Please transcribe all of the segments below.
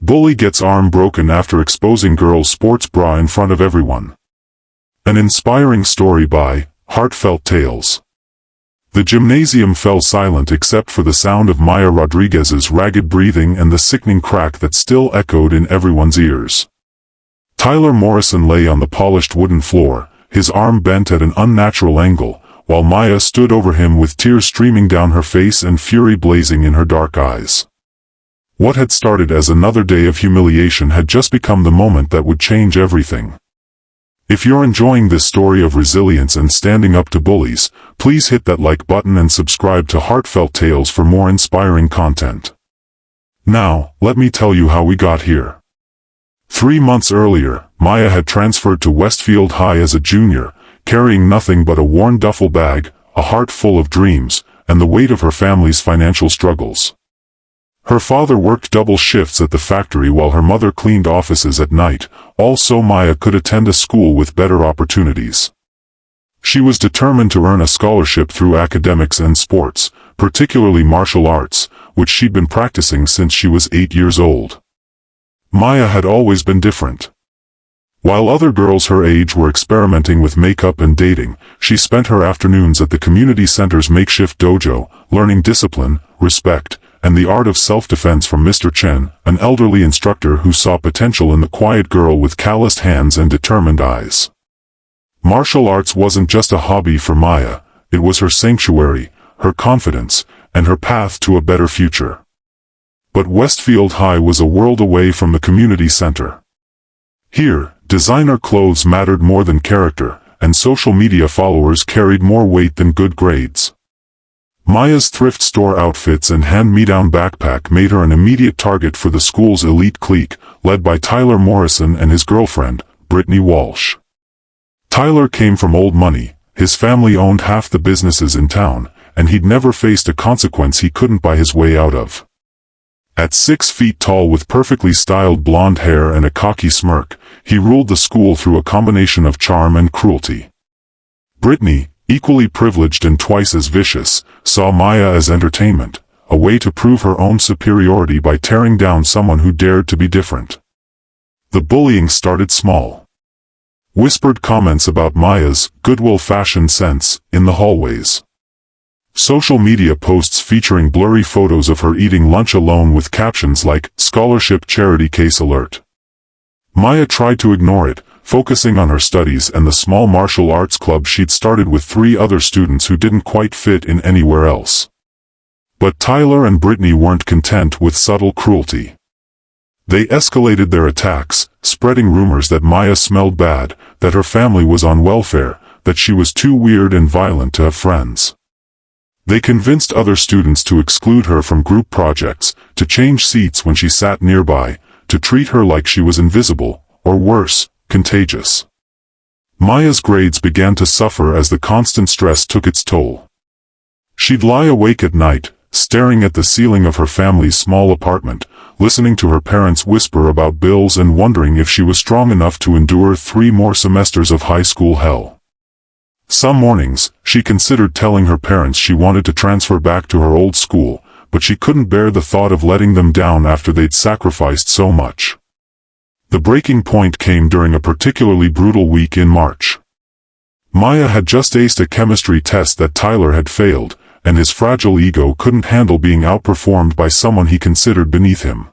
Bully gets arm broken after exposing girl's sports bra in front of everyone. An inspiring story by Heartfelt Tales. The gymnasium fell silent except for the sound of Maya Rodriguez's ragged breathing and the sickening crack that still echoed in everyone's ears. Tyler Morrison lay on the polished wooden floor, his arm bent at an unnatural angle, while Maya stood over him with tears streaming down her face and fury blazing in her dark eyes. What had started as another day of humiliation had just become the moment that would change everything. If you're enjoying this story of resilience and standing up to bullies, please hit that like button and subscribe to Heartfelt Tales for more inspiring content. Now, let me tell you how we got here. 3 months earlier, Maya had transferred to Westfield High as a junior, carrying nothing but a worn duffel bag, a heart full of dreams, and the weight of her family's financial struggles. Her father worked double shifts at the factory while her mother cleaned offices at night, all so Maya could attend a school with better opportunities. She was determined to earn a scholarship through academics and sports, particularly martial arts, which she'd been practicing since she was 8 years old. Maya had always been different. While other girls her age were experimenting with makeup and dating, she spent her afternoons at the community center's makeshift dojo, learning discipline, respect, and the art of self-defense from Mr. Chen, an elderly instructor who saw potential in the quiet girl with calloused hands and determined eyes. Martial arts wasn't just a hobby for Maya, it was her sanctuary, her confidence, and her path to a better future. But Westfield High was a world away from the community center. Here, designer clothes mattered more than character, and social media followers carried more weight than good grades. Maya's thrift store outfits and hand-me-down backpack made her an immediate target for the school's elite clique, led by Tyler Morrison and his girlfriend, Brittany Walsh. Tyler came from old money, his family owned half the businesses in town, and he'd never faced a consequence he couldn't buy his way out of. At 6 feet tall with perfectly styled blonde hair and a cocky smirk, he ruled the school through a combination of charm and cruelty. Brittany, equally privileged and twice as vicious, saw Maya as entertainment, a way to prove her own superiority by tearing down someone who dared to be different. The bullying started small. Whispered comments about Maya's Goodwill fashion sense in the hallways. Social media posts featuring blurry photos of her eating lunch alone with captions like, "Scholarship Charity Case Alert." Maya tried to ignore it, focusing on her studies and the small martial arts club she'd started with 3 other students who didn't quite fit in anywhere else. But Tyler and Brittany weren't content with subtle cruelty. They escalated their attacks, spreading rumors that Maya smelled bad, that her family was on welfare, that she was too weird and violent to have friends. They convinced other students to exclude her from group projects, to change seats when she sat nearby, to treat her like she was invisible, or worse, contagious. Maya's grades began to suffer as the constant stress took its toll. She'd lie awake at night, staring at the ceiling of her family's small apartment, listening to her parents whisper about bills and wondering if she was strong enough to endure 3 more semesters of high school hell. Some mornings, she considered telling her parents she wanted to transfer back to her old school, but she couldn't bear the thought of letting them down after they'd sacrificed so much. The breaking point came during a particularly brutal week in March. Maya had just aced a chemistry test that Tyler had failed, and his fragile ego couldn't handle being outperformed by someone he considered beneath him.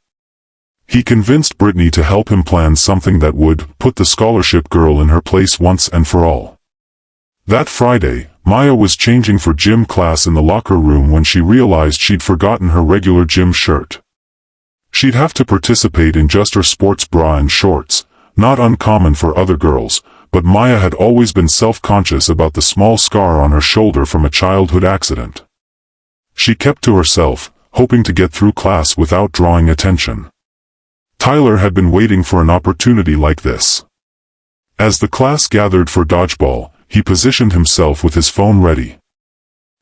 He convinced Brittany to help him plan something that would put the scholarship girl in her place once and for all. That Friday, Maya was changing for gym class in the locker room when she realized she'd forgotten her regular gym shirt. She'd have to participate in just her sports bra and shorts, not uncommon for other girls, but Maya had always been self-conscious about the small scar on her shoulder from a childhood accident. She kept to herself, hoping to get through class without drawing attention. Tyler had been waiting for an opportunity like this. As the class gathered for dodgeball, he positioned himself with his phone ready.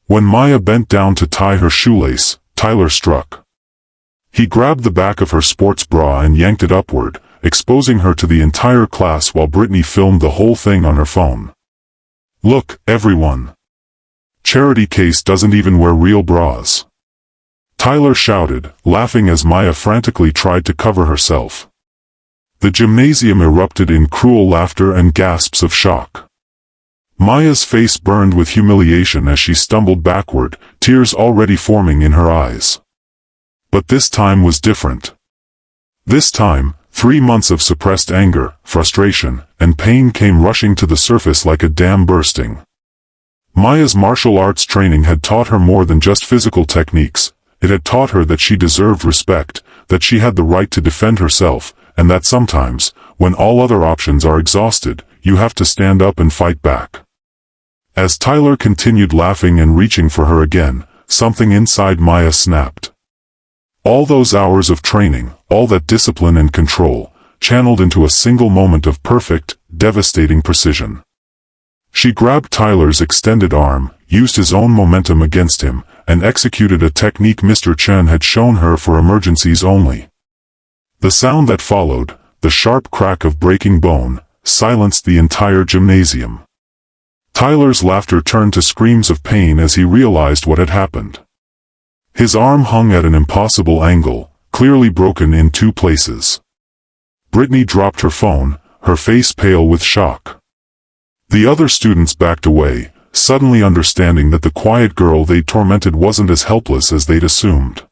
When Maya bent down to tie her shoelace, Tyler struck. He grabbed the back of her sports bra and yanked it upward, exposing her to the entire class while Brittany filmed the whole thing on her phone. "Look, everyone. Charity Case doesn't even wear real bras." Tyler shouted, laughing as Maya frantically tried to cover herself. The gymnasium erupted in cruel laughter and gasps of shock. Maya's face burned with humiliation as she stumbled backward, tears already forming in her eyes. But this time was different. This time, 3 months of suppressed anger, frustration, and pain came rushing to the surface like a dam bursting. Maya's martial arts training had taught her more than just physical techniques. It had taught her that she deserved respect, that she had the right to defend herself, and that sometimes, when all other options are exhausted, you have to stand up and fight back. As Tyler continued laughing and reaching for her again, something inside Maya snapped. All those hours of training, all that discipline and control, channeled into a single moment of perfect, devastating precision. She grabbed Tyler's extended arm, used his own momentum against him, and executed a technique Mr. Chen had shown her for emergencies only. The sound that followed, the sharp crack of breaking bone, silenced the entire gymnasium. Tyler's laughter turned to screams of pain as he realized what had happened. His arm hung at an impossible angle, clearly broken in 2 places. Brittany dropped her phone, her face pale with shock. The other students backed away, suddenly understanding that the quiet girl they'd tormented wasn't as helpless as they'd assumed.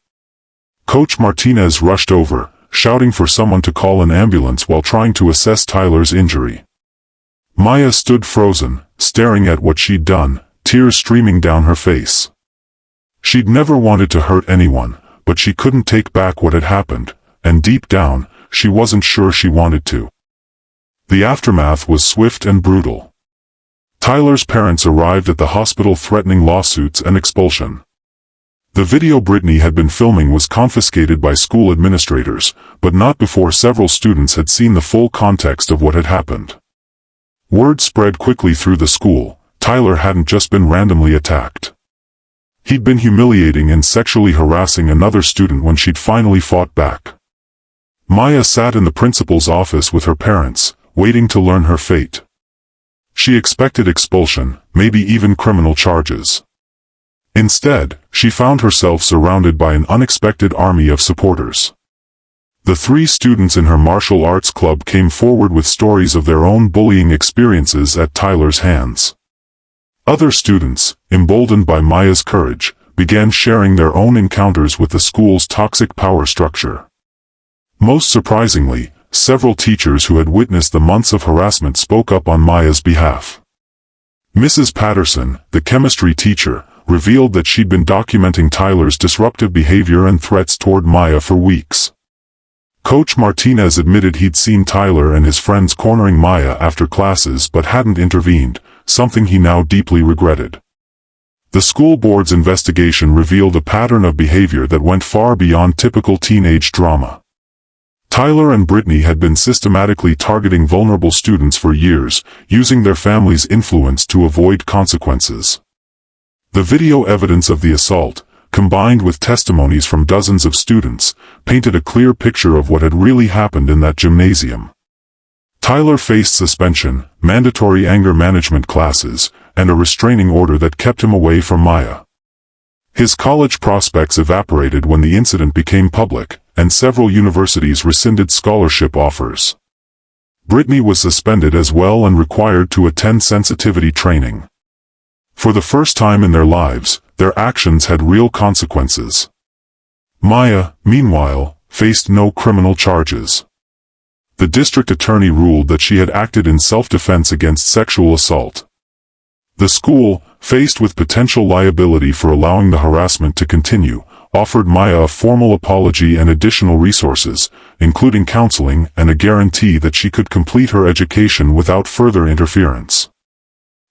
Coach Martinez rushed over, shouting for someone to call an ambulance while trying to assess Tyler's injury. Maya stood frozen, staring at what she'd done, tears streaming down her face. She'd never wanted to hurt anyone, but she couldn't take back what had happened, and deep down, she wasn't sure she wanted to. The aftermath was swift and brutal. Tyler's parents arrived at the hospital threatening lawsuits and expulsion. The video Brittany had been filming was confiscated by school administrators, but not before several students had seen the full context of what had happened. Word spread quickly through the school. Tyler hadn't just been randomly attacked. He'd been humiliating and sexually harassing another student when she'd finally fought back. Maya sat in the principal's office with her parents, waiting to learn her fate. She expected expulsion, maybe even criminal charges. Instead, she found herself surrounded by an unexpected army of supporters. The 3 students in her martial arts club came forward with stories of their own bullying experiences at Tyler's hands. Other students, emboldened by Maya's courage, began sharing their own encounters with the school's toxic power structure. Most surprisingly, several teachers who had witnessed the months of harassment spoke up on Maya's behalf. Mrs. Patterson, the chemistry teacher, revealed that she'd been documenting Tyler's disruptive behavior and threats toward Maya for weeks. Coach Martinez admitted he'd seen Tyler and his friends cornering Maya after classes but hadn't intervened, something he now deeply regretted. The school board's investigation revealed a pattern of behavior that went far beyond typical teenage drama. Tyler and Brittany had been systematically targeting vulnerable students for years, using their family's influence to avoid consequences. The video evidence of the assault, combined with testimonies from dozens of students, painted a clear picture of what had really happened in that gymnasium. Tyler faced suspension, mandatory anger management classes, and a restraining order that kept him away from Maya. His college prospects evaporated when the incident became public, and several universities rescinded scholarship offers. Brittany was suspended as well and required to attend sensitivity training. For the first time in their lives, their actions had real consequences. Maya, meanwhile, faced no criminal charges. The district attorney ruled that she had acted in self-defense against sexual assault. The school, faced with potential liability for allowing the harassment to continue, offered Maya a formal apology and additional resources, including counseling and a guarantee that she could complete her education without further interference.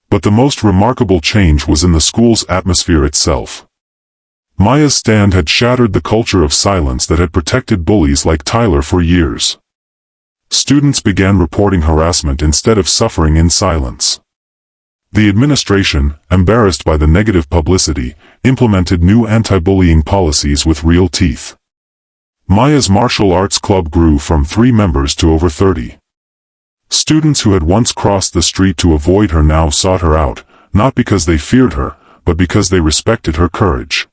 But the most remarkable change was in the school's atmosphere itself. Maya's stand had shattered the culture of silence that had protected bullies like Tyler for years. Students began reporting harassment instead of suffering in silence. The administration, embarrassed by the negative publicity, implemented new anti-bullying policies with real teeth. Maya's martial arts club grew from 3 members to over 30. Students who had once crossed the street to avoid her now sought her out, not because they feared her, but because they respected her courage.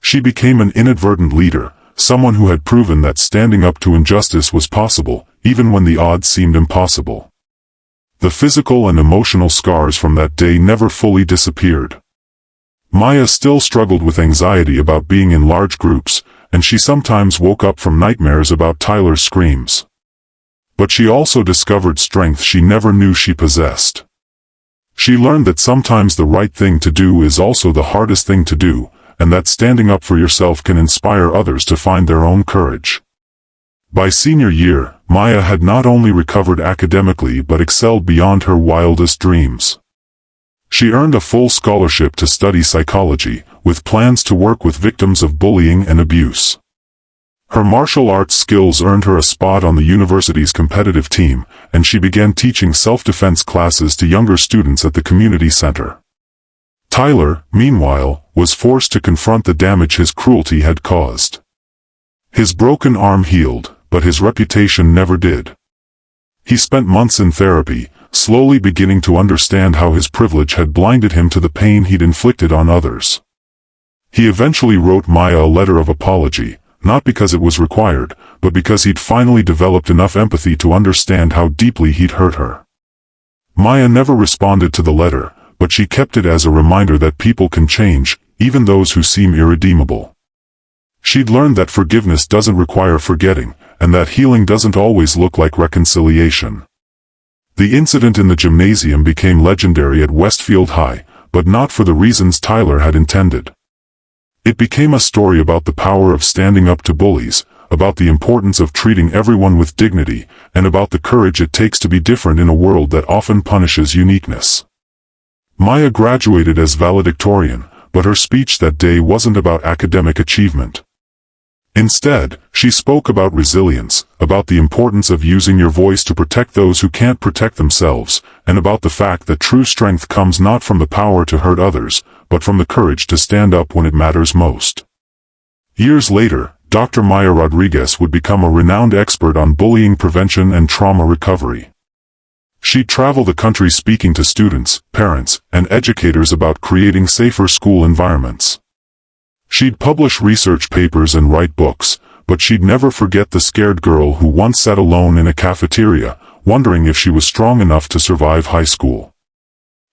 She became an inadvertent leader, someone who had proven that standing up to injustice was possible, even when the odds seemed impossible. The physical and emotional scars from that day never fully disappeared. Maya still struggled with anxiety about being in large groups, and she sometimes woke up from nightmares about Tyler's screams. But she also discovered strength she never knew she possessed. She learned that sometimes the right thing to do is also the hardest thing to do, and that standing up for yourself can inspire others to find their own courage. By senior year, Maya had not only recovered academically but excelled beyond her wildest dreams. She earned a full scholarship to study psychology, with plans to work with victims of bullying and abuse. Her martial arts skills earned her a spot on the university's competitive team, and she began teaching self-defense classes to younger students at the community center. Tyler, meanwhile, was forced to confront the damage his cruelty had caused. His broken arm healed, but his reputation never did. He spent months in therapy, slowly beginning to understand how his privilege had blinded him to the pain he'd inflicted on others. He eventually wrote Maya a letter of apology, not because it was required, but because he'd finally developed enough empathy to understand how deeply he'd hurt her. Maya never responded to the letter, but she kept it as a reminder that people can change, even those who seem irredeemable. She'd learned that forgiveness doesn't require forgetting, and that healing doesn't always look like reconciliation. The incident in the gymnasium became legendary at Westfield High, but not for the reasons Tyler had intended. It became a story about the power of standing up to bullies, about the importance of treating everyone with dignity, and about the courage it takes to be different in a world that often punishes uniqueness. Maya graduated as valedictorian, but her speech that day wasn't about academic achievement. Instead, she spoke about resilience, about the importance of using your voice to protect those who can't protect themselves, and about the fact that true strength comes not from the power to hurt others, but from the courage to stand up when it matters most. Years later, Dr. Maya Rodriguez would become a renowned expert on bullying prevention and trauma recovery. She'd travel the country speaking to students, parents, and educators about creating safer school environments. She'd publish research papers and write books, but she'd never forget the scared girl who once sat alone in a cafeteria, wondering if she was strong enough to survive high school.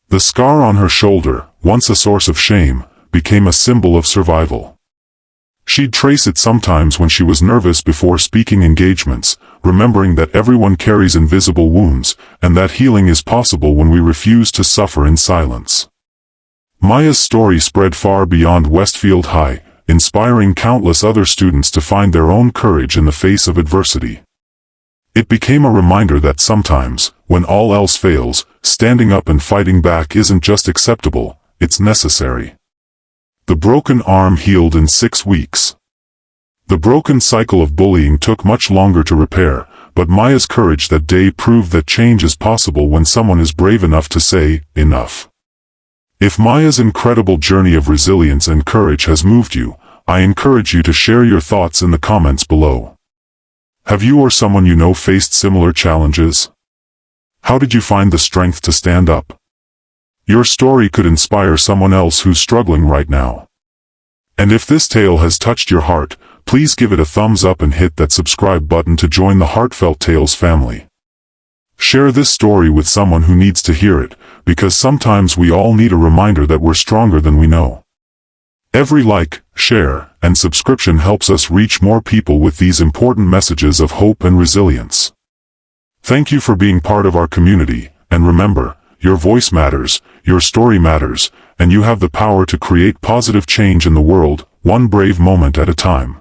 The scar on her shoulder, once a source of shame, became a symbol of survival. She'd trace it sometimes when she was nervous before speaking engagements, remembering that everyone carries invisible wounds, and that healing is possible when we refuse to suffer in silence. Maya's story spread far beyond Westfield High, inspiring countless other students to find their own courage in the face of adversity. It became a reminder that sometimes, when all else fails, standing up and fighting back isn't just acceptable, it's necessary. The broken arm healed in 6 weeks. The broken cycle of bullying took much longer to repair, but Maya's courage that day proved that change is possible when someone is brave enough to say, enough. If Maya's incredible journey of resilience and courage has moved you, I encourage you to share your thoughts in the comments below. Have you or someone you know faced similar challenges? How did you find the strength to stand up? Your story could inspire someone else who's struggling right now. And if this tale has touched your heart, please give it a thumbs up and hit that subscribe button to join the Heartfelt Tales family. Share this story with someone who needs to hear it, because sometimes we all need a reminder that we're stronger than we know. Every like, share, and subscription helps us reach more people with these important messages of hope and resilience. Thank you for being part of our community, and remember, your voice matters, your story matters, and you have the power to create positive change in the world, one brave moment at a time.